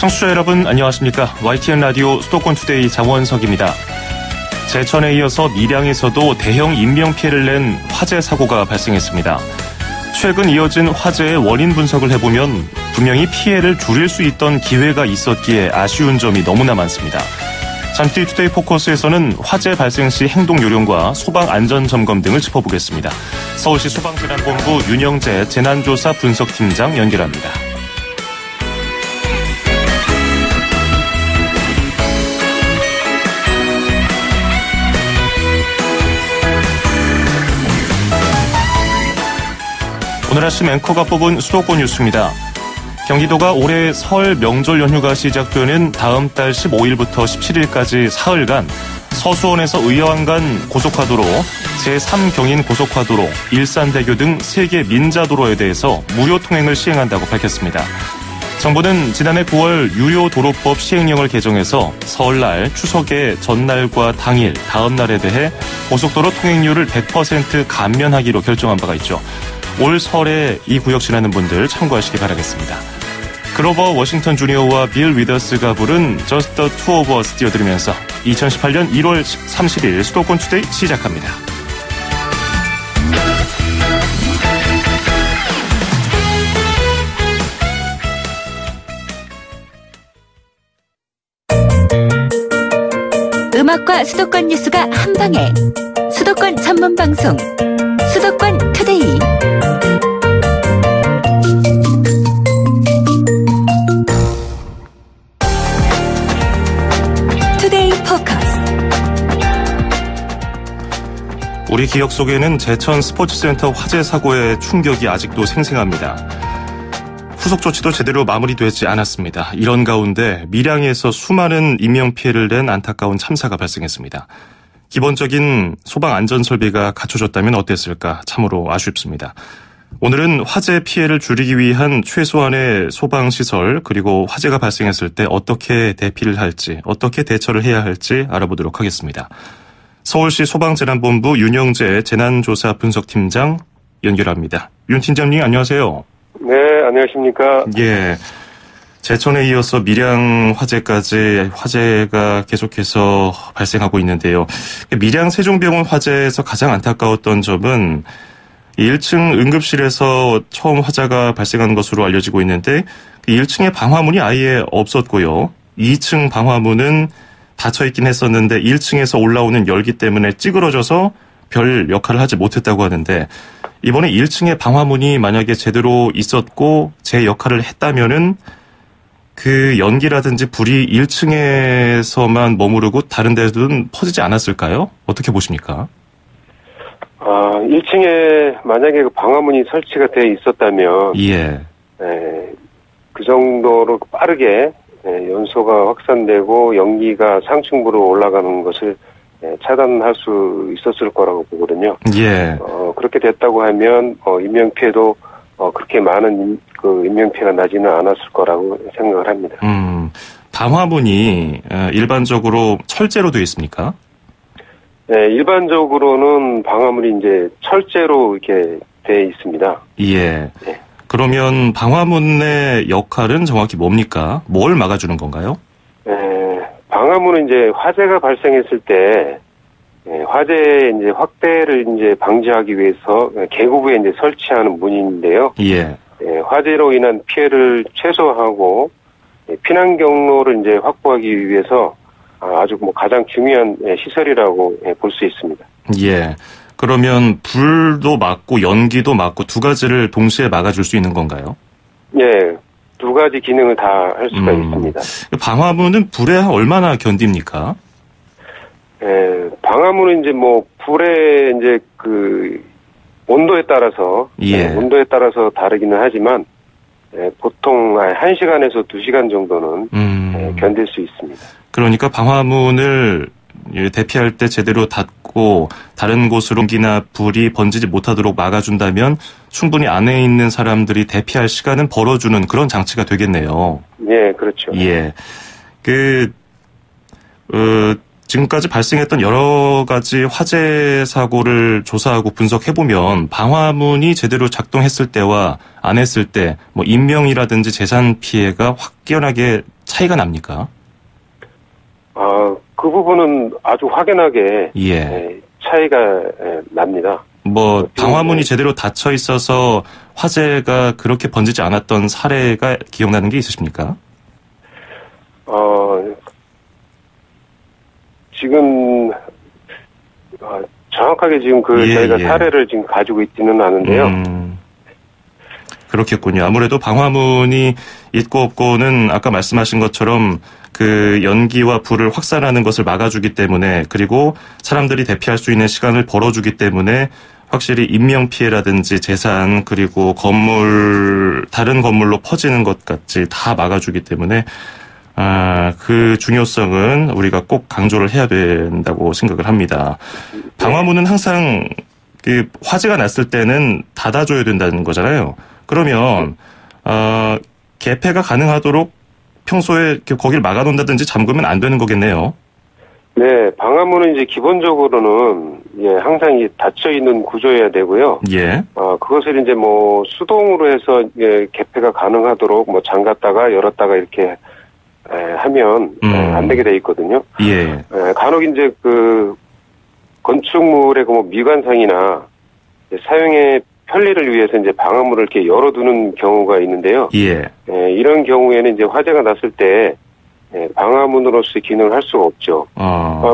청취자 여러분 안녕하십니까. YTN 라디오 수도권 투데이 장원석입니다. 제천에 이어서 밀양에서도 대형 인명피해를 낸 화재 사고가 발생했습니다. 최근 이어진 화재의 원인 분석을 해보면 분명히 피해를 줄일 수 있던 기회가 있었기에 아쉬운 점이 너무나 많습니다. 잠시 뒤 투데이 포커스에서는 화재 발생 시 행동 요령과 소방 안전 점검 등을 짚어보겠습니다. 서울시 소방재난본부 윤영재 재난조사 분석팀장 연결합니다. 오늘 아침 앵커가 뽑은 수도권 뉴스입니다. 경기도가 올해 설 명절 연휴가 시작되는 다음 달 15일부터 17일까지 사흘간 서수원에서 의여안 간 고속화도로, 제3경인 고속화도로, 일산대교 등 3개 민자도로에 대해서 무료 통행을 시행한다고 밝혔습니다. 정부는 지난해 9월 유효도로법 시행령을 개정해서 설날, 추석의 전날과 당일, 다음 날에 대해 고속도로 통행료를 100% 감면하기로 결정한 바가 있죠. 올 설에 이 구역 지나는 분들 참고하시기 바라겠습니다. 그로버 워싱턴 주니어와 빌 위더스가 부른 Just the Two of Us 띄워드리면서 2018년 1월 30일 수도권 투데이 시작합니다. 음악과 수도권 뉴스가 한방에 수도권 전문 방송 수도권 투데이. 투데이 포커스. 우리 기억 속에는 제천 스포츠센터 화재 사고의 충격이 아직도 생생합니다. 후속 조치도 제대로 마무리되지 않았습니다. 이런 가운데 밀양에서 수많은 인명피해를 낸 안타까운 참사가 발생했습니다. 기본적인 소방 안전 설비가 갖춰졌다면 어땠을까 참으로 아쉽습니다. 오늘은 화재 피해를 줄이기 위한 최소한의 소방시설 그리고 화재가 발생했을 때 어떻게 대피를 할지 어떻게 대처를 해야 할지 알아보도록 하겠습니다. 서울시 소방재난본부 윤영재 재난조사 분석팀장 연결합니다. 윤 팀장님 안녕하세요. 네, 안녕하십니까. 예. 제천에 이어서 밀양 화재까지 화재가 계속해서 발생하고 있는데요. 밀양 세종병원 화재에서 가장 안타까웠던 점은 1층 응급실에서 처음 화재가 발생한 것으로 알려지고 있는데 1층에 방화문이 아예 없었고요. 2층 방화문은 닫혀있긴 했었는데 1층에서 올라오는 열기 때문에 찌그러져서 별 역할을 하지 못했다고 하는데 이번에 1층에 방화문이 만약에 제대로 있었고 제 역할을 했다면은 그 연기라든지 불이 1층에서만 머무르고 다른 데는 퍼지지 않았을까요? 어떻게 보십니까? 1층에 만약에 그 방화문이 설치가 되어 있었다면 예. 그 정도로 빠르게 연소가 확산되고 연기가 상층부로 올라가는 것을 차단할 수 있었을 거라고 보거든요. 예. 그렇게 됐다고 하면 인명피해도 그렇게 많은 그 인명피해가 나지는 않았을 거라고 생각을 합니다. 방화문이 일반적으로 철제로 되어 있습니까? 네, 일반적으로는 방화문이 이제 철제로 이렇게 되어 있습니다. 예. 네. 그러면 방화문의 역할은 정확히 뭡니까? 뭘 막아주는 건가요? 방화문은 이제 화재가 발생했을 때 화재 이제 확대를 이제 방지하기 위해서 계곡에 이제 설치하는 문인데요. 예. 화재로 인한 피해를 최소화하고 피난 경로를 이제 확보하기 위해서 아주 가장 중요한 시설이라고 볼 수 있습니다. 예. 그러면 불도 막고 연기도 막고 두 가지를 동시에 막아줄 수 있는 건가요? 예. 두 가지 기능을 다 할 수가 있습니다. 방화문은 불에 얼마나 견딥니까? 방화문은 이제 불의 이제 그 온도에 따라서 온도에 따라서 다르기는 하지만 보통 1시간에서 2시간 정도는 견딜 수 있습니다. 그러니까 방화문을 대피할 때 제대로 닫고 다른 곳으로 연기나 불이 번지지 못하도록 막아준다면 충분히 안에 있는 사람들이 대피할 시간은 벌어주는 그런 장치가 되겠네요. 예, 그렇죠. 예. 지금까지 발생했던 여러 가지 화재 사고를 조사하고 분석해보면 방화문이 제대로 작동했을 때와 안 했을 때 인명이라든지 재산 피해가 확연하게 차이가 납니까? 그 부분은 아주 확연하게 차이가 납니다. 뭐 방화문이 제대로 닫혀 있어서 화재가 그렇게 번지지 않았던 사례가 기억나는 게 있으십니까? 지금 정확하게 지금 저희가 사례를 지금 가지고 있지는 않은데요. 그렇겠군요. 아무래도 방화문이 있고 없고는 아까 말씀하신 것처럼 그 연기와 불을 확산하는 것을 막아주기 때문에, 그리고 사람들이 대피할 수 있는 시간을 벌어주기 때문에 확실히 인명피해라든지 재산, 그리고 다른 건물로 퍼지는 것 같이 다 막아주기 때문에 그 중요성은 우리가 꼭 강조를 해야 된다고 생각을 합니다. 방화문은 항상 그 화재가 났을 때는 닫아줘야 된다는 거잖아요. 그러면 개폐가 가능하도록 평소에 거기를 막아놓는다든지 잠그면 안 되는 거겠네요. 네, 방화문은 이제 기본적으로는 항상 닫혀 있는 구조여야 되고요. 그것을 이제 뭐 수동으로 해서 개폐가 가능하도록 뭐 잠갔다가 열었다가 이렇게 하면 안 되게 돼 있거든요. 간혹 이제 그 건축물의 뭐 미관상이나 사용의 편리를 위해서 이제 방화문을 이렇게 열어두는 경우가 있는데요. 이런 경우에는 이제 화재가 났을 때 방화문으로서의 기능을 할 수가 없죠.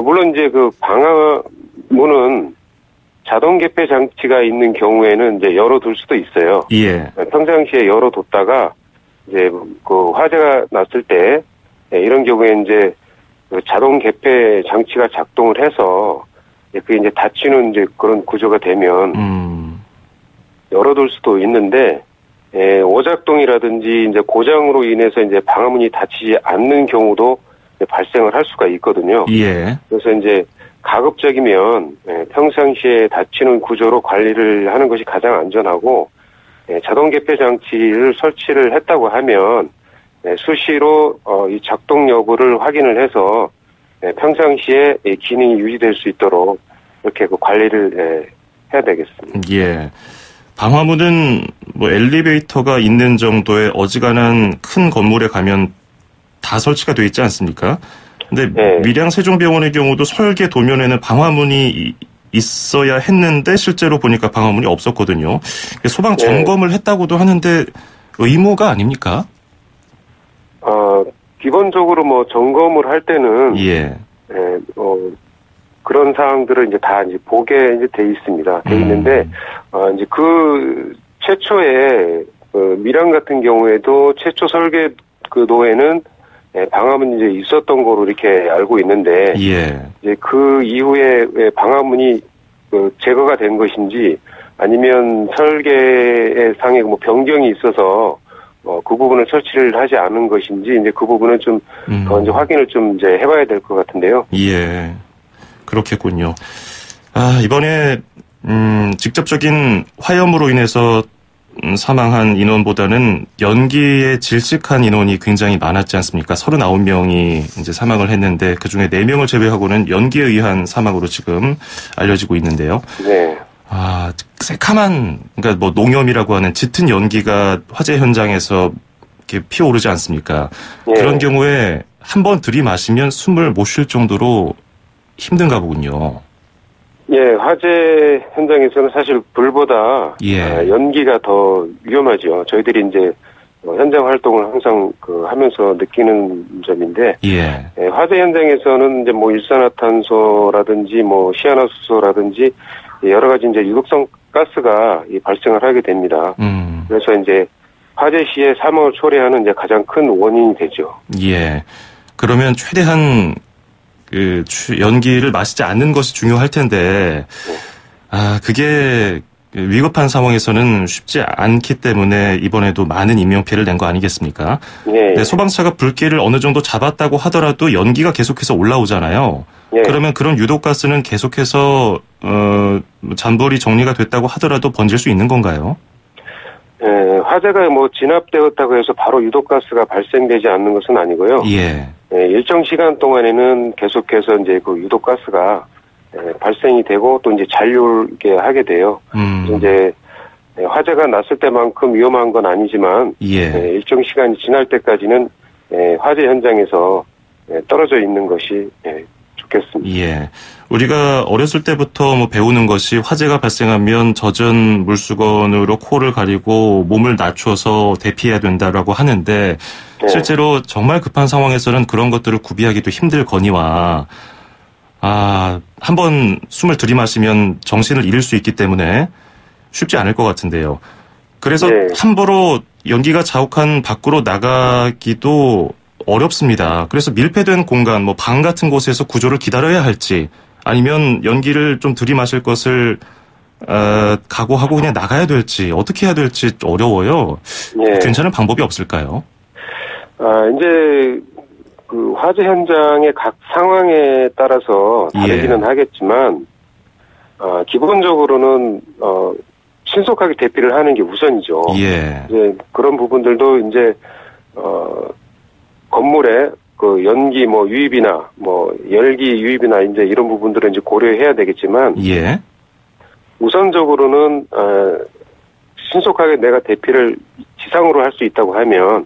물론 이제 그 방화문은 자동 개폐 장치가 있는 경우에는 이제 열어둘 수도 있어요. 평상시에 열어뒀다가 이제 그 화재가 났을 때 이런 경우에 이제 그 자동 개폐 장치가 작동을 해서 그게 이제 닫히는 이제 그런 구조가 되면 열어둘 수도 있는데, 오작동이라든지 이제 고장으로 인해서 이제 방화문이 닫히지 않는 경우도 발생을 할 수가 있거든요. 그래서 이제 가급적이면 평상시에 닫히는 구조로 관리를 하는 것이 가장 안전하고, 자동 개폐 장치를 설치를 했다고 하면 수시로 이 작동 여부를 확인을 해서 평상시에 기능이 유지될 수 있도록 이렇게 그 관리를 해야 되겠습니다. 방화문은 뭐 엘리베이터가 있는 정도의 어지간한 큰 건물에 가면 다 설치가 돼 있지 않습니까? 근데 밀양 세종병원의 경우도 설계 도면에는 방화문이 있어야 했는데 실제로 보니까 방화문이 없었거든요. 소방 점검을 했다고도 하는데 의무가 아닙니까? 기본적으로 뭐 점검을 할 때는 그런 사항들을 이제 다 이제 보게 이제 돼 있습니다. 돼 있는데 이제 그 최초에 밀양 같은 경우에도 최초 설계 도에는 방화문이 이제 있었던 거로 이렇게 알고 있는데 이제 그 이후에 방화문이 제거가 된 것인지 아니면 설계의 상에 뭐 변경이 있어서 그 부분을 설치를 하지 않은 것인지 이제 그 부분은 좀 더 이제 확인을 좀 이제 해봐야 될 것 같은데요. 그렇겠군요. 이번에 직접적인 화염으로 인해서 사망한 인원보다는 연기에 질식한 인원이 굉장히 많았지 않습니까? 39명이 이제 사망을 했는데 그중에 4명을 제외하고는 연기에 의한 사망으로 지금 알려지고 있는데요. 새카만, 그러니까 뭐 농염이라고 하는 짙은 연기가 화재 현장에서 이렇게 피어오르지 않습니까? 그런 경우에 한 번 들이마시면 숨을 못 쉴 정도로 힘든가 보군요. 화재 현장에서는 사실 불보다 연기가 더 위험하죠. 저희들이 이제 현장 활동을 항상 하면서 느끼는 점인데, 화재 현장에서는 이제 뭐 일산화탄소라든지 뭐 시아나수소라든지 여러 가지 이제 유독성 가스가 발생을 하게 됩니다. 그래서 이제 화재 시에 사망을 초래하는 이제 가장 큰 원인이 되죠. 그러면 최대한 그 연기를 마시지 않는 것이 중요할 텐데, 그게 위급한 상황에서는 쉽지 않기 때문에 이번에도 많은 인명피해를 낸 거 아니겠습니까? 소방차가 불길을 어느 정도 잡았다고 하더라도 연기가 계속해서 올라오잖아요. 그러면 그런 유독가스는 계속해서 잔불이 정리가 됐다고 하더라도 번질 수 있는 건가요? 화재가 뭐 진압되었다고 해서 바로 유독가스가 발생되지 않는 것은 아니고요. 일정 시간 동안에는 계속해서 이제 그 유독가스가 발생이 되고 또 이제 잔류게 하게 돼요. 이제 화재가 났을 때만큼 위험한 건 아니지만 일정 시간이 지날 때까지는 화재 현장에서 떨어져 있는 것이 좋겠습니다. 예. 우리가 어렸을 때부터 배우는 것이 화재가 발생하면 젖은 물수건으로 코를 가리고 몸을 낮춰서 대피해야 된다라고 하는데 실제로 정말 급한 상황에서는 그런 것들을 구비하기도 힘들거니와 한번 숨을 들이마시면 정신을 잃을 수 있기 때문에 쉽지 않을 것 같은데요. 그래서 함부로 연기가 자욱한 밖으로 나가기도 어렵습니다. 그래서 밀폐된 공간, 방 같은 곳에서 구조를 기다려야 할지 아니면 연기를 좀 들이마실 것을 각오하고 그냥 나가야 될지 어떻게 해야 될지 어려워요. 괜찮은 방법이 없을까요? 이제 그 화재 현장의 각 상황에 따라서 다르기는 하겠지만 기본적으로는 신속하게 대피를 하는 게 우선이죠. 이제 그런 부분들도 이제 건물에 그 연기 유입이나 열기 유입이나 이제 이런 부분들은 이제 고려해야 되겠지만 우선적으로는 신속하게 내가 대피를 지상으로 할 수 있다고 하면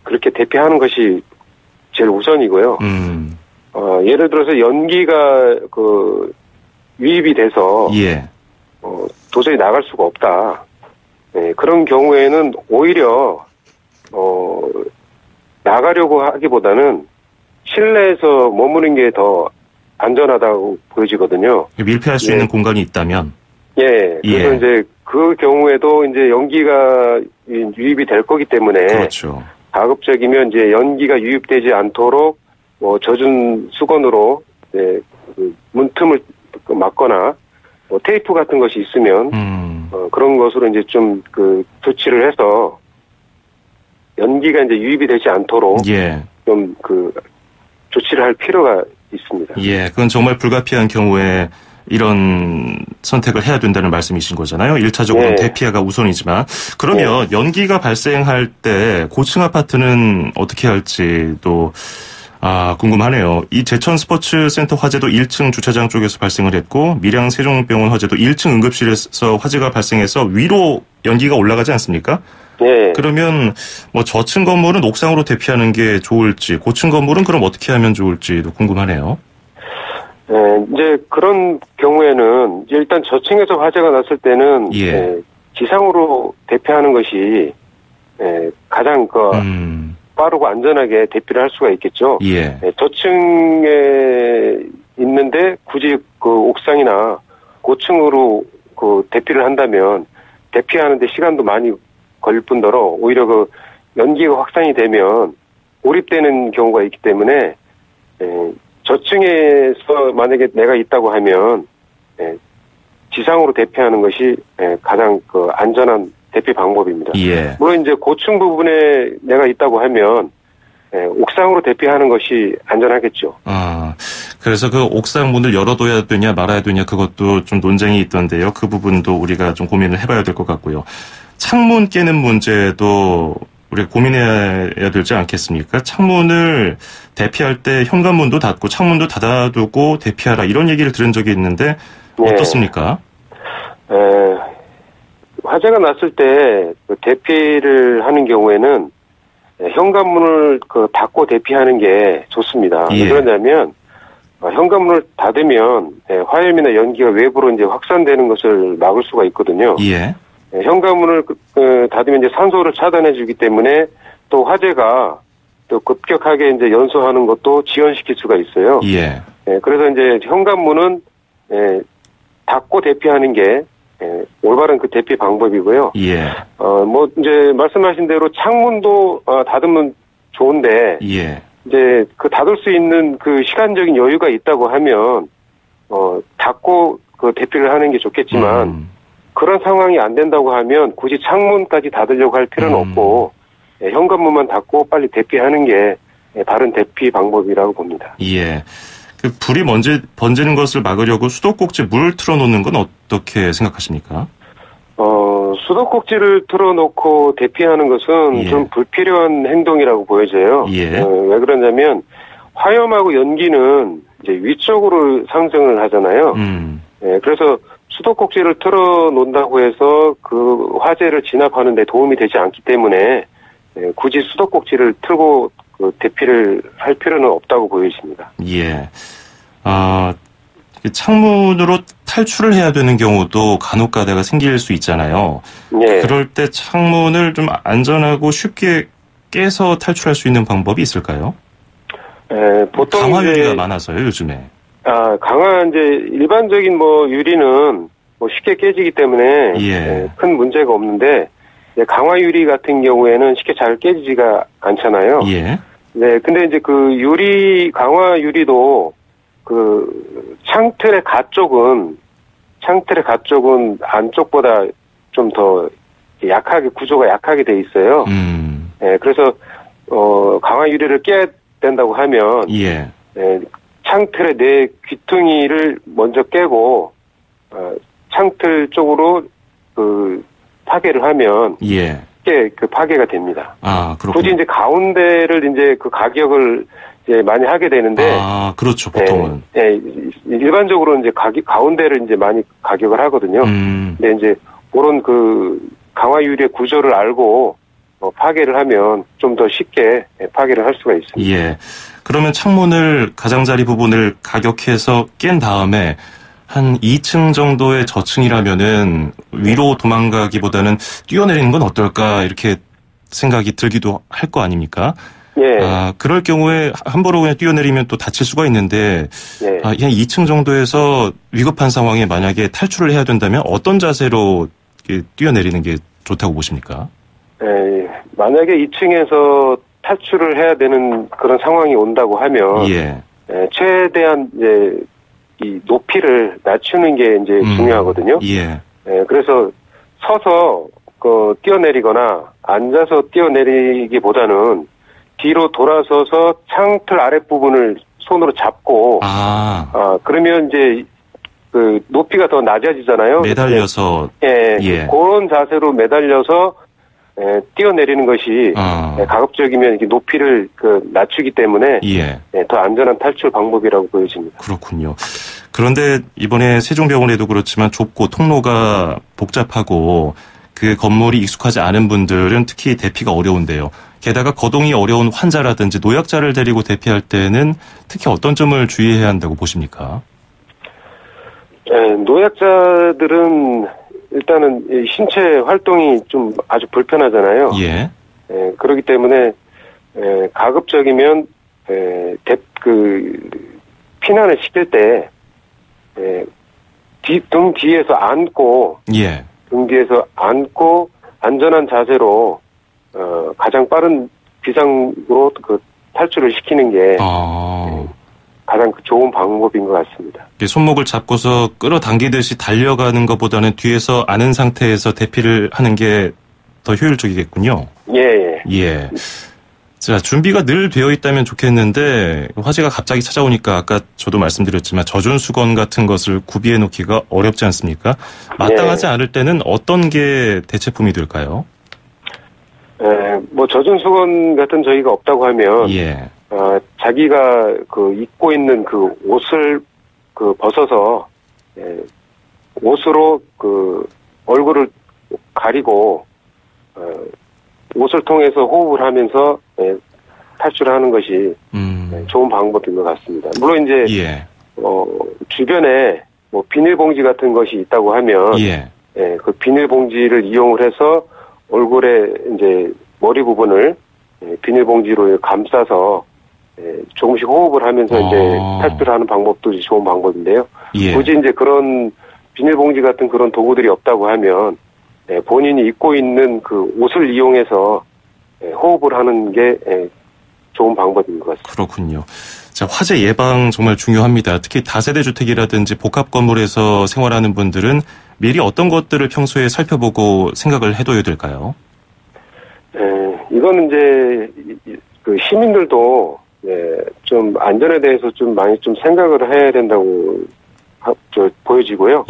그렇게 대피하는 것이 제일 우선이고요. 예를 들어서 연기가 그 유입이 돼서 도저히 나갈 수가 없다. 그런 경우에는 오히려 나가려고 하기보다는 실내에서 머무는 게 더 안전하다고 보여지거든요. 밀폐할 수 있는 공간이 있다면? 그래서 이제 그 경우에도 이제 연기가 유입이 될 거기 때문에. 그렇죠. 가급적이면 이제 연기가 유입되지 않도록 젖은 수건으로 문틈을 막거나 테이프 같은 것이 있으면 그런 것으로 이제 좀 그 조치를 해서 연기가 이제 유입이 되지 않도록 좀 그 조치를 할 필요가 있습니다. 그건 정말 불가피한 경우에 이런 선택을 해야 된다는 말씀이신 거잖아요. 1차적으로는 대피가 우선이지만 그러면 연기가 발생할 때 고층 아파트는 어떻게 할지도 궁금하네요. 이 제천 스포츠센터 화재도 1층 주차장 쪽에서 발생을 했고 밀양 세종병원 화재도 1층 응급실에서 화재가 발생해서 위로 연기가 올라가지 않습니까? 그러면 저층 건물은 옥상으로 대피하는 게 좋을지 고층 건물은 그럼 어떻게 하면 좋을지도 궁금하네요. 이제 그런 경우에는 이제 일단 저층에서 화재가 났을 때는 지상으로 대피하는 것이 가장 빠르고 안전하게 대피를 할 수가 있겠죠. 저층에 있는데 굳이 그 옥상이나 고층으로 그 대피를 한다면 대피하는데 시간도 많이 걸릴 뿐더러 오히려 그 연기가 확산이 되면 고립되는 경우가 있기 때문에 저층에서 만약에 내가 있다고 하면 지상으로 대피하는 것이 가장 그 안전한 대피 방법입니다. 물론 이제 고층 부분에 내가 있다고 하면 옥상으로 대피하는 것이 안전하겠죠. 그래서 그 옥상 문을 열어둬야 되냐 말아야 되냐 그것도 좀 논쟁이 있던데요. 그 부분도 우리가 좀 고민을 해봐야 될 것 같고요. 창문 깨는 문제도 우리가 고민해야 되지 않겠습니까? 창문을 대피할 때 현관문도 닫고 창문도 닫아두고 대피하라 이런 얘기를 들은 적이 있는데 어떻습니까? 화재가 났을 때 대피를 하는 경우에는 현관문을 닫고 대피하는 게 좋습니다. 왜 그러냐면 현관문을 닫으면 화염이나 연기가 외부로 이제 확산되는 것을 막을 수가 있거든요. 현관문을 닫으면 이제 산소를 차단해주기 때문에 또 화재가 또 급격하게 이제 연소하는 것도 지연시킬 수가 있어요. 그래서 이제 현관문은 닫고 대피하는 게 올바른 그 대피 방법이고요. 이제 말씀하신 대로 창문도 닫으면 좋은데 이제 그 닫을 수 있는 그 시간적인 여유가 있다고 하면 닫고 그 대피를 하는 게 좋겠지만. 그런 상황이 안 된다고 하면 굳이 창문까지 닫으려고 할 필요는 없고 현관문만 닫고 빨리 대피하는 게 다른 대피 방법이라고 봅니다. 그 불이 번지는 것을 막으려고 수도꼭지 물 틀어놓는 건 어떻게 생각하십니까? 수도꼭지를 틀어놓고 대피하는 것은 좀 불필요한 행동이라고 보여져요. 왜 그러냐면 화염하고 연기는 이제 위쪽으로 상승을 하잖아요. 그래서 수도꼭지를 틀어놓는다고 해서 그 화재를 진압하는 데 도움이 되지 않기 때문에 굳이 수도꼭지를 틀고 대피를 할 필요는 없다고 보여집니다. 예. 창문으로 탈출을 해야 되는 경우도 간혹 가다가 생길 수 있잖아요. 예. 그럴 때 창문을 좀 안전하고 쉽게 깨서 탈출할 수 있는 방법이 있을까요? 보통 강화 유리가 많아서요, 요즘에. 강화 일반적인 유리는 쉽게 깨지기 때문에 큰 문제가 없는데 강화 유리 같은 경우에는 쉽게 잘 깨지지가 않잖아요. 예. 네, 근데 이제 강화 유리도 창틀의 가쪽은 안쪽보다 좀 더 구조가 약하게 돼 있어요. 네, 그래서 강화 유리를 깨야 된다고 하면 창틀의 내 귀퉁이를 먼저 깨고 창틀 쪽으로 파괴를 하면 쉽게 파괴가 됩니다. 그렇군요. 굳이 이제 가운데를 이제 가격을 이제 많이 하게 되는데. 그렇죠, 보통은. 일반적으로 이제 가운데를 이제 많이 가격을 하거든요. 근데 이제 그런 강화 유리의 구조를 알고 파괴를 하면 좀 더 쉽게 파괴를 할 수가 있습니다. 예. 그러면 창문을 가장자리 부분을 가격해서 깬 다음에 한 2층 정도의 저층이라면은 위로 도망가기보다는 뛰어내리는 건 어떨까 이렇게 생각이 들기도 할 거 아닙니까? 예. 그럴 경우에 함부로 그냥 뛰어내리면 또 다칠 수가 있는데, 한 2층 정도에서 위급한 상황에 만약에 탈출을 해야 된다면 어떤 자세로 뛰어내리는 게 좋다고 보십니까? 만약에 2층에서 탈출을 해야 되는 그런 상황이 온다고 하면, 최대한 이 높이를 낮추는 게 이제 중요하거든요. 그래서 서서 뛰어내리거나 앉아서 뛰어내리기보다는 뒤로 돌아서서 창틀 아랫부분을 손으로 잡고 그러면 이제 높이가 더 낮아지잖아요. 매달려서 그런 자세로 매달려서 뛰어내리는 것이 가급적이면 이렇게 높이를 낮추기 때문에 더 안전한 탈출 방법이라고 보여집니다. 그렇군요. 그런데 이번에 세종병원에도 그렇지만 좁고 통로가 복잡하고 그 건물이 익숙하지 않은 분들은 특히 대피가 어려운데요. 게다가 거동이 어려운 환자라든지 노약자를 데리고 대피할 때는 특히 어떤 점을 주의해야 한다고 보십니까? 노약자들은 일단은 신체 활동이 좀 아주 불편하잖아요. 그렇기 때문에 가급적이면 피난을 시킬 때 등 뒤에서 앉고 안전한 자세로 가장 빠른 비상으로 탈출을 시키는 게 가장 좋은 방법인 것 같습니다. 손목을 잡고서 끌어당기듯이 달려가는 것보다는 뒤에서 아는 상태에서 대피를 하는 게 더 효율적이겠군요. 예. 자, 준비가 늘 되어 있다면 좋겠는데 화재가 갑자기 찾아오니까 아까 저도 말씀드렸지만 젖은 수건 같은 것을 구비해 놓기가 어렵지 않습니까? 마땅하지 않을 때는 어떤 게 대체품이 될까요? 젖은 수건 같은 저희가 없다고 하면 자기가 입고 있는 옷을 벗어서 옷으로 얼굴을 가리고 옷을 통해서 호흡을 하면서 탈출하는 것이 좋은 방법인 것 같습니다. 물론 이제 주변에 비닐봉지 같은 것이 있다고 하면 그 비닐봉지를 이용을 해서 얼굴에 이제 머리 부분을 비닐봉지로 감싸서 조금씩 호흡을 하면서 이제 탈출하는 방법도 좋은 방법인데요. 굳이 이제 그런 비닐봉지 같은 그런 도구들이 없다고 하면 본인이 입고 있는 옷을 이용해서 호흡을 하는 게 좋은 방법인 것 같습니다. 그렇군요. 자, 화재 예방 정말 중요합니다. 특히 다세대 주택이라든지 복합 건물에서 생활하는 분들은 미리 어떤 것들을 평소에 살펴보고 생각을 해둬야 될까요? 이거는 이제 시민들도 좀 안전에 대해서 좀 많이 좀 생각을 해야 된다고 보여지고요.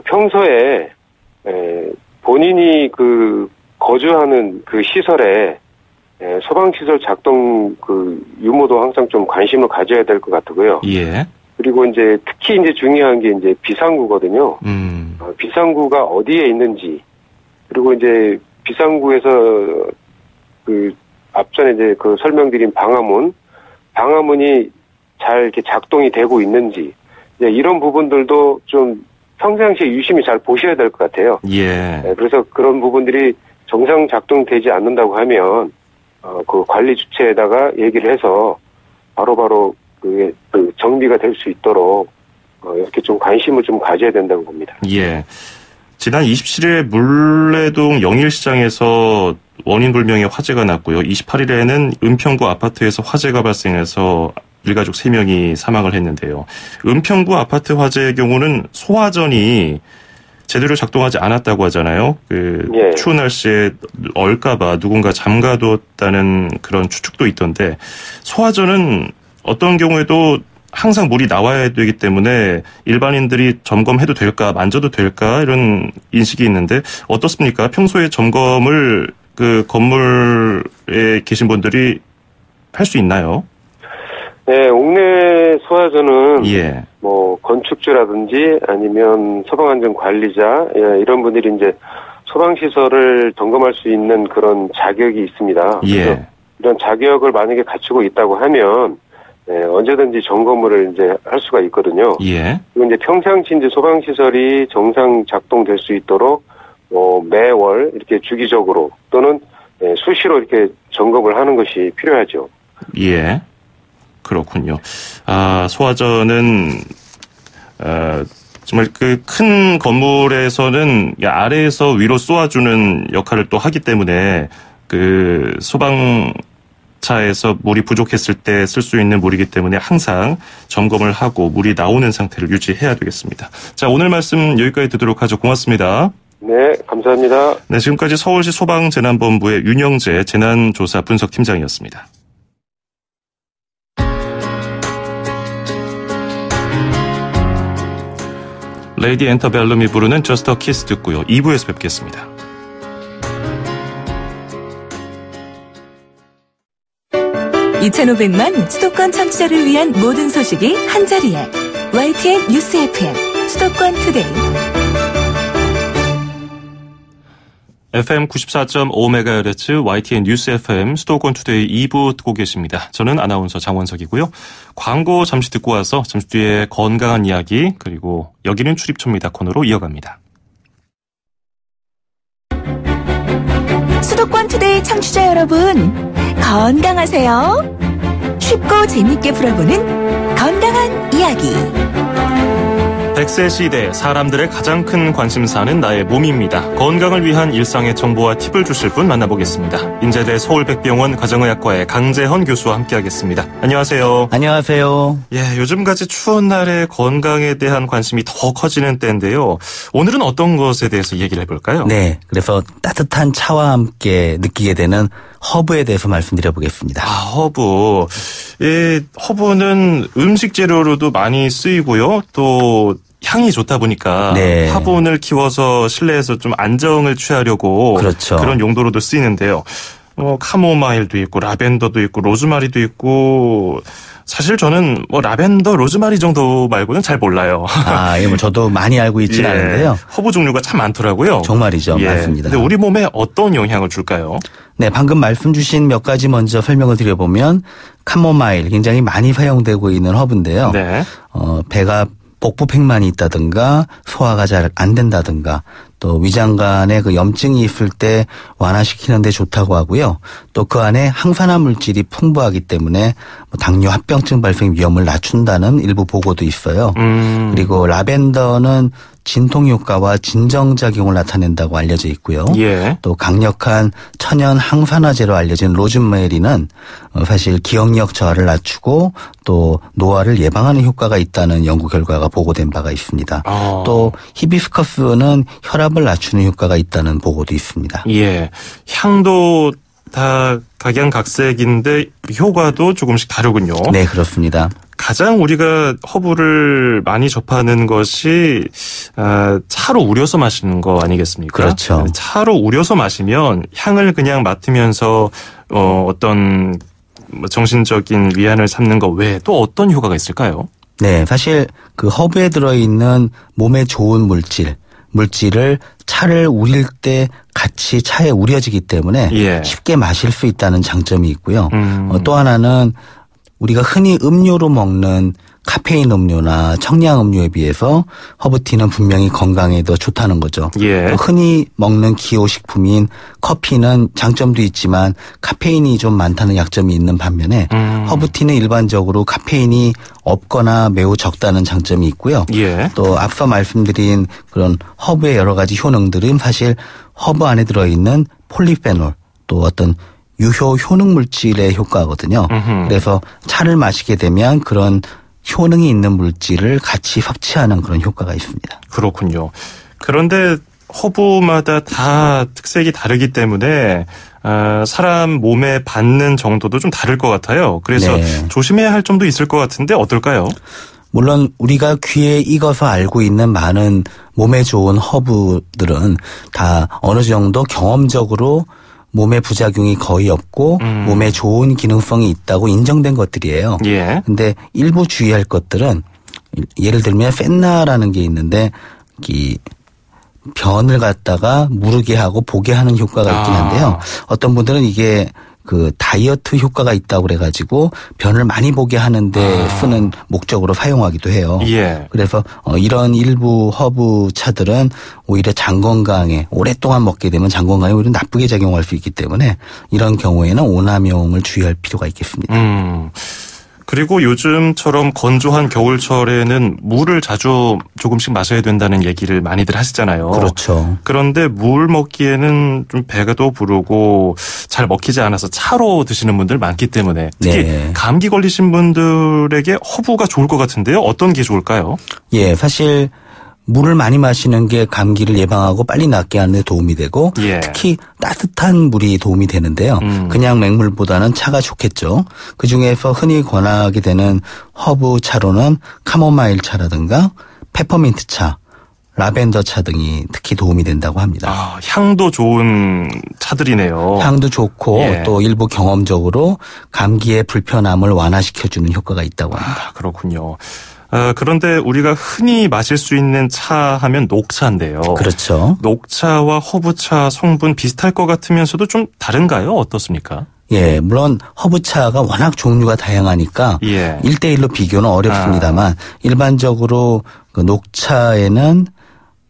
평소에 본인이 거주하는 시설에 소방시설 작동 유무도 항상 좀 관심을 가져야 될 것 같고요. 그리고 이제 특히 이제 중요한 게 이제 비상구거든요. 비상구가 어디에 있는지, 그리고 이제 비상구에서 그 앞전에 이제 그 설명드린 방화문이 잘 이렇게 작동이 되고 있는지 이런 부분들도 좀 평상시에 유심히 잘 보셔야 될 것 같아요. 예. 그래서 그런 부분들이 정상 작동되지 않는다고 하면 그 관리 주체에다가 얘기를 해서 바로바로 그 정비가 될 수 있도록 이렇게 좀 관심을 좀 가져야 된다고 봅니다. 예. 지난 27일 물레동 영일시장에서 원인 불명의 화재가 났고요. 28일에는 은평구 아파트에서 화재가 발생해서 일가족 3명이 사망을 했는데요. 은평구 아파트 화재의 경우는 소화전이 제대로 작동하지 않았다고 하잖아요. 예. 추운 날씨에 얼까봐 누군가 잠가뒀다는 그런 추측도 있던데 소화전은 어떤 경우에도 항상 물이 나와야 되기 때문에 일반인들이 점검해도 될까, 만져도 될까 이런 인식이 있는데 어떻습니까? 평소에 점검을 그 건물에 계신 분들이 할 수 있나요? 네, 옥내 소화전은 예. 뭐 건축주라든지 아니면 소방안전관리자 이런 분들이 이제 소방시설을 점검할 수 있는 그런 자격이 있습니다. 예. 이런 자격을 만약에 갖추고 있다고 하면 언제든지 점검을 이제 할 수가 있거든요. 예. 그리고 이제 평상시 이제 소방시설이 정상 작동될 수 있도록 매월 이렇게 주기적으로 또는 수시로 이렇게 점검을 하는 것이 필요하죠. 예. 그렇군요. 소화전은, 정말 그 큰 건물에서는 아래에서 위로 쏘아주는 역할을 또 하기 때문에 그 소방차에서 물이 부족했을 때 쓸 수 있는 물이기 때문에 항상 점검을 하고 물이 나오는 상태를 유지해야 되겠습니다. 자, 오늘 말씀 여기까지 듣도록 하죠. 고맙습니다. 네, 감사합니다. 네, 지금까지 서울시 소방재난본부의 윤영재 재난조사 분석팀장이었습니다. 레이디 엔터벨룸이 부르는 Just a Kiss 듣고요. 2부에서 뵙겠습니다. (2500만) 수도권 청취자를 위한 모든 소식이 한자리에 YTN 뉴스 FM 수도권 투데이. FM 94.5MHz YTN 뉴스 FM 수도권 투데이 2부 듣고 계십니다. 저는 아나운서 장원석이고요. 광고 잠시 듣고 와서 잠시 뒤에 건강한 이야기 그리고 여기는 출입처입니다 코너로 이어갑니다. 수도권 투데이 청취자 여러분, 건강하세요. 쉽고 재밌게 풀어보는 건강한 이야기. 100세 시대 사람들의 가장 큰 관심사는 나의 몸입니다. 건강을 위한 일상의 정보와 팁을 주실 분 만나보겠습니다. 인제대 서울백병원 가정의학과의 강재헌 교수와 함께하겠습니다. 안녕하세요. 안녕하세요. 예, 요즘같이 추운 날에 건강에 대한 관심이 더 커지는 때인데요. 오늘은 어떤 것에 대해서 얘기를 해볼까요? 네, 그래서 따뜻한 차와 함께 느끼게 되는 허브에 대해서 말씀드려 보겠습니다. 허브. 예, 허브는 음식 재료로도 많이 쓰이고요. 또 향이 좋다 보니까 네. 화분을 키워서 실내에서 좀 안정을 취하려고 그렇죠. 그런 용도로도 쓰이는데요. 카모마일도 있고 라벤더도 있고 로즈마리도 있고 사실 저는 라벤더, 로즈마리 정도 말고는 잘 몰라요. 예, 저도 많이 알고 있지는 않은데요. 허브 종류가 참 많더라고요. 정말이죠. 예. 맞습니다. 근데 우리 몸에 어떤 영향을 줄까요? 네, 방금 말씀 주신 몇 가지 먼저 설명을 드려보면 카모마일 굉장히 많이 사용되고 있는 허브인데요. 네. 배가 복부팽만이 있다든가 소화가 잘 안 된다든가 또 위장관에 그 염증이 있을 때 완화시키는 데 좋다고 하고요. 또 그 안에 항산화 물질이 풍부하기 때문에 당뇨 합병증 발생 위험을 낮춘다는 일부 보고도 있어요. 그리고 라벤더는 진통 효과와 진정작용을 나타낸다고 알려져 있고요. 예. 또 강력한 천연 항산화제로 알려진 로즈메리는 사실 기억력 저하를 낮추고 또 노화를 예방하는 효과가 있다는 연구 결과가 보고된 바가 있습니다. 또 히비스커스는 혈압을 낮추는 효과가 있다는 보고도 있습니다. 예. 향도 다 각양각색인데 효과도 조금씩 다르군요. 네, 그렇습니다. 가장 우리가 허브를 많이 접하는 것이 차로 우려서 마시는 거 아니겠습니까? 그렇죠. 차로 우려서 마시면 향을 그냥 맡으면서 어떤 정신적인 위안을 삼는 것 외에 또 어떤 효과가 있을까요? 네, 사실 그 허브에 들어있는 몸에 좋은 물질, 물질을 차를 우릴 때 같이 차에 우려지기 때문에 예. 쉽게 마실 수 있다는 장점이 있고요. 또 하나는 우리가 흔히 음료로 먹는 카페인 음료나 청량 음료에 비해서 허브티는 분명히 건강에 더 좋다는 거죠. 예. 흔히 먹는 기호식품인 커피는 장점도 있지만 카페인이 좀 많다는 약점이 있는 반면에 허브티는 일반적으로 카페인이 없거나 매우 적다는 장점이 있고요. 예. 또 앞서 말씀드린 그런 허브의 여러 가지 효능들은 사실 허브 안에 들어있는 폴리페놀 또 어떤 유효 효능 물질의 효과거든요. 그래서 차를 마시게 되면 그런 효능이 있는 물질을 같이 섭취하는 그런 효과가 있습니다. 그렇군요. 그런데 허브마다 다 특색이 다르기 때문에 사람 몸에 받는 정도도 좀 다를 것 같아요. 그래서 네. 조심해야 할 점도 있을 것 같은데 어떨까요? 물론 우리가 귀에 익어서 알고 있는 많은 몸에 좋은 허브들은 다 어느 정도 경험적으로 몸에 부작용이 거의 없고 몸에 좋은 기능성이 있다고 인정된 것들이에요. 예. 근데 일부 주의할 것들은 예를 들면 펜나라는 게 있는데 이 변을 갖다가 무르게 하고 보게 하는 효과가 있긴 한데요. 어떤 분들은 이게 그 다이어트 효과가 있다고 그래가지고 변을 많이 보게 하는데 쓰는 목적으로 사용하기도 해요. 예. 그래서 이런 일부 허브 차들은 오히려 장 건강에 오랫동안 먹게 되면 장 건강에 오히려 나쁘게 작용할 수 있기 때문에 이런 경우에는 오남용을 주의할 필요가 있겠습니다. 그리고 요즘처럼 건조한 겨울철에는 물을 자주 조금씩 마셔야 된다는 얘기를 많이들 하시잖아요. 그렇죠. 그런데 물 먹기에는 좀 배가 또 부르고 잘 먹히지 않아서 차로 드시는 분들 많기 때문에 특히 네. 감기 걸리신 분들에게 허브가 좋을 것 같은데요. 어떤 게 좋을까요? 예, 사실 물을 많이 마시는 게 감기를 예방하고 빨리 낫게 하는 데 도움이 되고 예. 특히 따뜻한 물이 도움이 되는데요. 그냥 맹물보다는 차가 좋겠죠. 그중에서 흔히 권하게 되는 허브 차로는 카모마일 차라든가 페퍼민트 차, 라벤더 차 등이 특히 도움이 된다고 합니다. 향도 좋은 차들이네요. 향도 좋고 예. 또 일부 경험적으로 감기의 불편함을 완화시켜주는 효과가 있다고 합니다. 그렇군요. 그런데 우리가 흔히 마실 수 있는 차 하면 녹차인데요. 그렇죠. 녹차와 허브차 성분 비슷할 것 같으면서도 좀 다른가요? 어떻습니까? 예, 물론 허브차가 워낙 종류가 다양하니까 예. 1대1로 비교는 어렵습니다만 일반적으로 그 녹차에는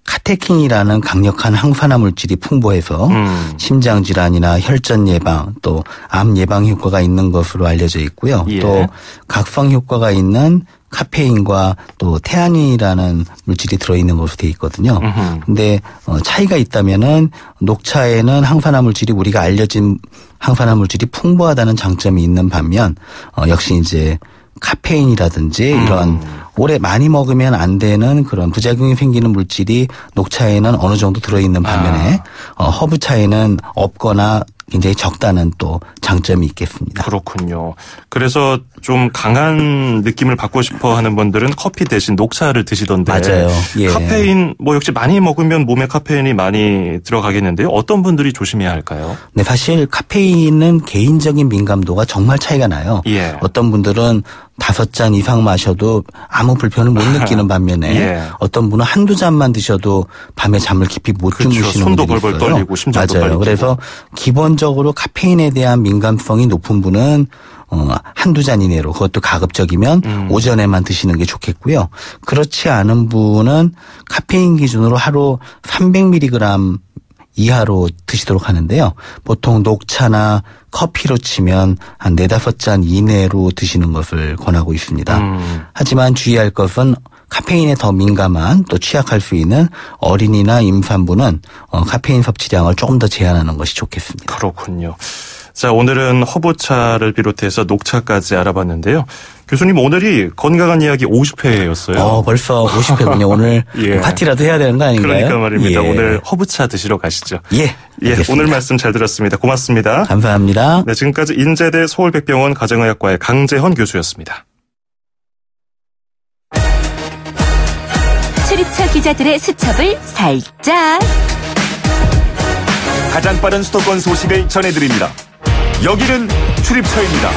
카테킨이라는 강력한 항산화 물질이 풍부해서 심장 질환이나 혈전 예방 또 암 예방 효과가 있는 것으로 알려져 있고요. 예. 또 각성 효과가 있는 카페인과 또 테아닌이라는 물질이 들어있는 것으로 되어 있거든요. 근데 차이가 있다면은 녹차에는 항산화 물질이 우리가 알려진 항산화 물질이 풍부하다는 장점이 있는 반면 역시 이제 카페인이라든지 이런 오래 많이 먹으면 안 되는 그런 부작용이 생기는 물질이 녹차에는 어느 정도 들어있는 반면에 허브차에는 없거나 굉장히 적다는 또 장점이 있겠습니다. 그렇군요. 그래서 좀 강한 느낌을 받고 싶어 하는 분들은 커피 대신 녹차를 드시던데. 맞아요. 예. 카페인 역시 많이 먹으면 몸에 카페인이 많이 들어가겠는데요. 어떤 분들이 조심해야 할까요? 네, 사실 카페인은 개인적인 민감도가 정말 차이가 나요. 예. 어떤 분들은 5잔 이상 마셔도 아무 불편을 못 느끼는 반면에 예. 어떤 분은 한두 잔만 드셔도 밤에 잠을 깊이 못 주무시는 손도 분들이 벌벌 있어요. 떨리고 심장도 빨리 맞아요. 뛰고. 그래서 기본적으로 카페인에 대한 민감성이 높은 분은 한두 잔 이내로 그것도 가급적이면 오전에만 드시는 게 좋겠고요. 그렇지 않은 분은 카페인 기준으로 하루 300mg 이하로 드시도록 하는데요. 보통 녹차나 커피로 치면 한 4-5잔 이내로 드시는 것을 권하고 있습니다. 하지만 주의할 것은 카페인에 더 민감한 또 취약할 수 있는 어린이나 임산부는 카페인 섭취량을 조금 더 제한하는 것이 좋겠습니다. 그렇군요. 자, 오늘은 허브차를 비롯해서 녹차까지 알아봤는데요. 교수님, 오늘이 건강한 이야기 50회였어요. 벌써 50회군요. 오늘 예. 파티라도 해야 되는 거 아닌가요? 그러니까 말입니다. 예. 오늘 허브차 드시러 가시죠. 예. 알겠습니다. 오늘 말씀 잘 들었습니다. 고맙습니다. 감사합니다. 네, 지금까지 인제대 서울백병원 가정의학과의 강재헌 교수였습니다. 출입처 기자들의 수첩을 살짝. 가장 빠른 수도권 소식을 전해드립니다. 여기는 출입처입니다.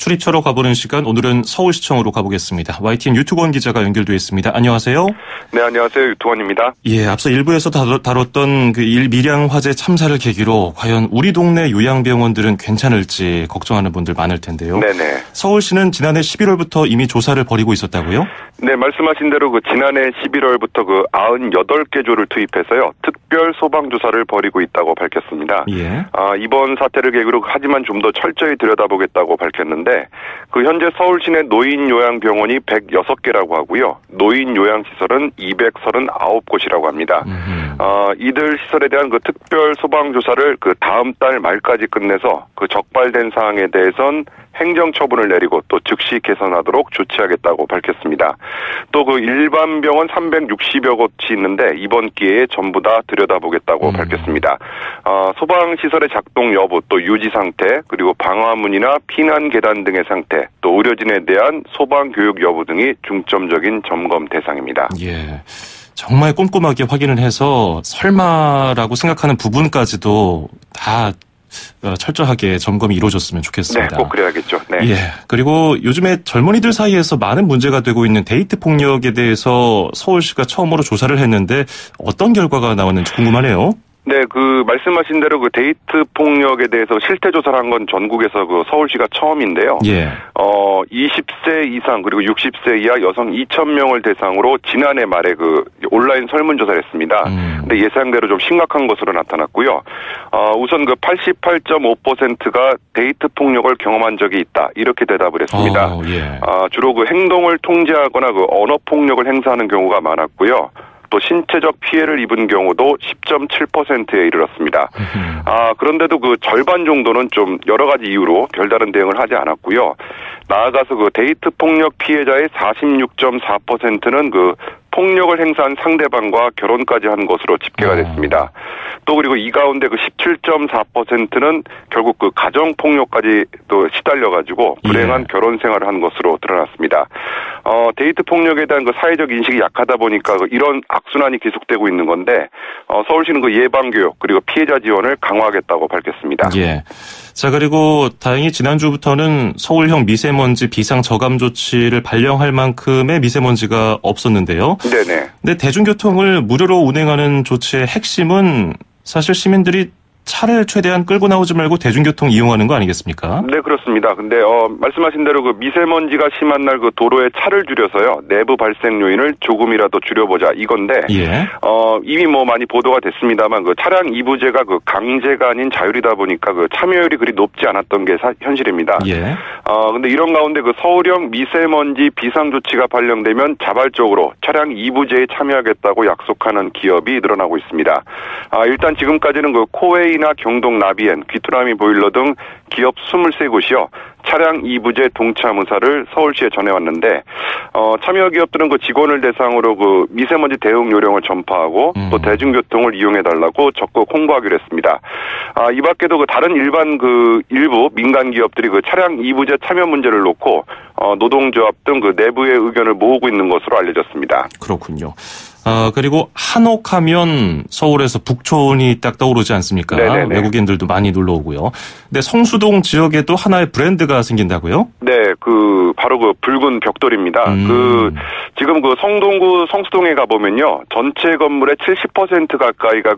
출입처로 가보는 시간, 오늘은 서울시청으로 가보겠습니다. YTN 유튜건 기자가 연결되어 있습니다. 안녕하세요. 네, 안녕하세요. 유튜건입니다. 예, 앞서 일부에서 다뤘던 그 밀양 화재 참사를 계기로 과연 우리 동네 요양병원들은 괜찮을지 걱정하는 분들 많을 텐데요. 네네. 서울시는 지난해 11월부터 이미 조사를 벌이고 있었다고요? 네, 말씀하신 대로 지난해 11월부터 98개 조를 투입해서요, 특별 소방조사를 벌이고 있다고 밝혔습니다. 예. 이번 사태를 계기로 하지만 좀 더 철저히 들여다보겠다고 밝혔는데, 현재 서울 시내 노인 요양병원이 106개라고 하고요, 노인 요양시설은 239곳이라고 합니다. 이들 시설에 대한 특별 소방조사를 다음 달 말까지 끝내서 적발된 사항에 대해선 행정처분을 내리고 또 즉시 개선하도록 조치하겠다고 밝혔습니다. 또 일반 병원 360여 곳이 있는데 이번 기회에 전부 다 들여다보겠다고 밝혔습니다. 소방시설의 작동 여부, 또 유지 상태, 그리고 방화문이나 피난 계단 등의 상태, 또 의료진에 대한 소방교육 여부 등이 중점적인 점검 대상입니다. 예. 정말 꼼꼼하게 확인을 해서 설마라고 생각하는 부분까지도 다 철저하게 점검이 이루어졌으면 좋겠습니다. 네, 꼭 그래야겠죠. 네. 예. 그리고 요즘에 젊은이들 사이에서 많은 문제가 되고 있는 데이트 폭력에 대해서 서울시가 처음으로 조사를 했는데 어떤 결과가 나왔는지 궁금하네요. 네, 말씀하신 대로 데이트 폭력에 대해서 실태 조사를 한 건 전국에서 서울시가 처음인데요. 예. 20세 이상 그리고 60세 이하 여성 2,000명을 대상으로 지난해 말에 온라인 설문조사를 했습니다. 근데 예상대로 좀 심각한 것으로 나타났고요. 우선 88.5%가 데이트 폭력을 경험한 적이 있다, 이렇게 대답을 했습니다. 예. 주로 행동을 통제하거나 언어 폭력을 행사하는 경우가 많았고요. 또 신체적 피해를 입은 경우도 10.7%에 이르렀습니다. 그런데도 절반 정도는 좀 여러 가지 이유로 별다른 대응을 하지 않았고요. 나아가서 데이트 폭력 피해자의 46.4%는 폭력을 행사한 상대방과 결혼까지 한 것으로 집계가 됐습니다. 또 그리고 이 가운데 17.4%는 결국 가정 폭력까지 또 시달려가지고 불행한 결혼 생활을 한 것으로 드러났습니다. 데이트 폭력에 대한 사회적 인식이 약하다 보니까 이런 악순환이 계속되고 있는 건데, 서울시는 예방 교육 그리고 피해자 지원을 강화하겠다고 밝혔습니다. 예. 자, 그리고 다행히 지난주부터는 서울형 미세먼지 비상 저감 조치를 발령할 만큼의 미세먼지가 없었는데요. 네네. 근데 대중교통을 무료로 운행하는 조치의 핵심은 사실 시민들이 차를 최대한 끌고 나오지 말고 대중교통 이용하는 거 아니겠습니까? 네, 그렇습니다. 근데 말씀하신 대로 미세먼지가 심한 날 도로에 차를 줄여서요, 내부 발생 요인을 조금이라도 줄여보자, 이건데, 예. 이미 많이 보도가 됐습니다만 차량 이부제가 강제가 아닌 자율이다 보니까 참여율이 그리 높지 않았던 게 현실입니다. 예. 근데 이런 가운데 서울형 미세먼지 비상조치가 발령되면 자발적으로 차량 이부제에 참여하겠다고 약속하는 기업이 늘어나고 있습니다. 일단 지금까지는 코웨이나 경동 나비엔, 귀뚜라미 보일러 등 기업 23곳이요, 차량 이부제 동참 의사를 서울시에 전해왔는데, 참여 기업들은 직원을 대상으로 미세먼지 대응 요령을 전파하고 또 대중교통을 이용해달라고 적극 홍보하기로 했습니다. 이 밖에도 다른 일반 일부 민간 기업들이 차량 이부제 참여 문제를 놓고 노동조합 등 내부의 의견을 모으고 있는 것으로 알려졌습니다. 그렇군요. 그리고 한옥하면 서울에서 북촌이 딱 떠오르지 않습니까? 네네네. 외국인들도 많이 놀러 오고요. 근데 성수동 지역에도 하나의 브랜드가 생긴다고요? 네, 바로 붉은 벽돌입니다. 지금 성동구 성수동에 가보면요, 전체 건물의 70% 가까이가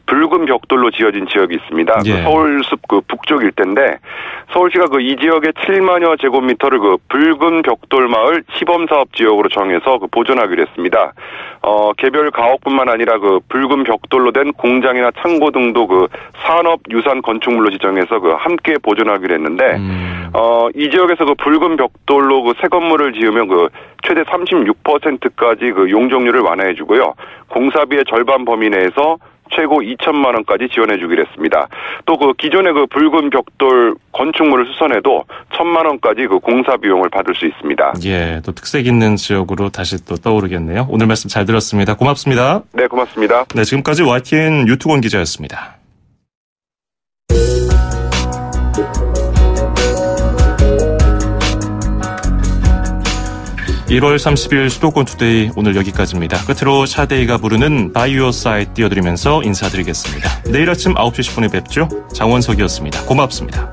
붉은 벽돌로 지어진 지역이 있습니다. 예. 서울숲 북쪽 일대인데, 서울시가 이 지역의 7만여 제곱미터를 붉은 벽돌 마을 시범사업 지역으로 정해서 보존하기로 했습니다. 개별 가옥뿐만 아니라 붉은 벽돌로 된 공장이나 창고 등도 산업유산 건축물로 지정해서 함께 보존하기로 했는데, 이 지역에서 붉은 벽돌로 새 건물을 지으면 최대 36%까지 용적률을 완화해주고요, 공사비의 절반 범위 내에서 최고 2천만 원까지 지원해주기로 했습니다. 또 기존의 붉은 벽돌 건축물을 수선해도 1,000만 원까지 공사 비용을 받을 수 있습니다. 예, 또 특색 있는 지역으로 다시 또 떠오르겠네요. 오늘 말씀 잘 들었습니다. 고맙습니다. 네, 고맙습니다. 네, 지금까지 YTN 유튜건 기자였습니다. 1월 30일 수도권 투데이 오늘 여기까지입니다. 끝으로 샤데이가 부르는 By Your Side 띄워드리면서 인사드리겠습니다. 내일 아침 9시 10분에 뵙죠. 장원석이었습니다. 고맙습니다.